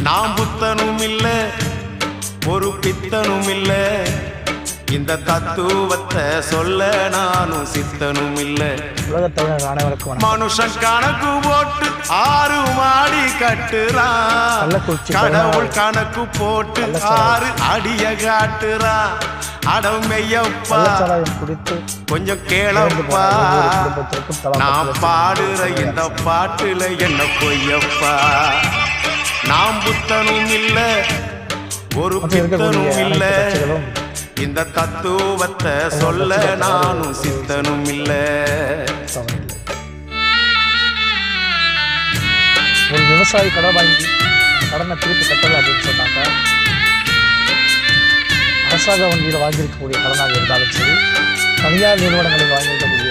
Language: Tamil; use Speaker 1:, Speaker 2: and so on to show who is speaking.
Speaker 1: நாம் புத்தனும் இல்ல ஒரு பித்தனும் இல்ல, இந்த தத்துவத்தை சொல்ல நானும் சித்தனும் இல்ல. மனுஷன் கணக்கு போட்டு 6 மாடி கட்டுறான், கடவுள் கணக்கு போட்டு 6 அடிய காட்டுறான். அடமையப்பா கொஞ்சம் கேளப்பா, நான் பாடுற இந்த பாட்டுல என்ன பொய்யப்பா. நாம் புத்தனும் இல்ல ஒரு பித்தனும் இல்ல, இந்த தத்துவத்தை சொல்ல நானும் சித்தனும் இல்ல.
Speaker 2: ஒரு விவசாயி கடன் வாங்கி கடனை திருப்பி கட்டலை அப்படின்னு சொன்னாங்க. அரசாங்க வங்கியில் வாங்கியிருக்கக்கூடிய கடனாக இருந்தாலும் சரி, தனியார் நிறுவனங்களில் வாங்கியிருக்கக்கூடிய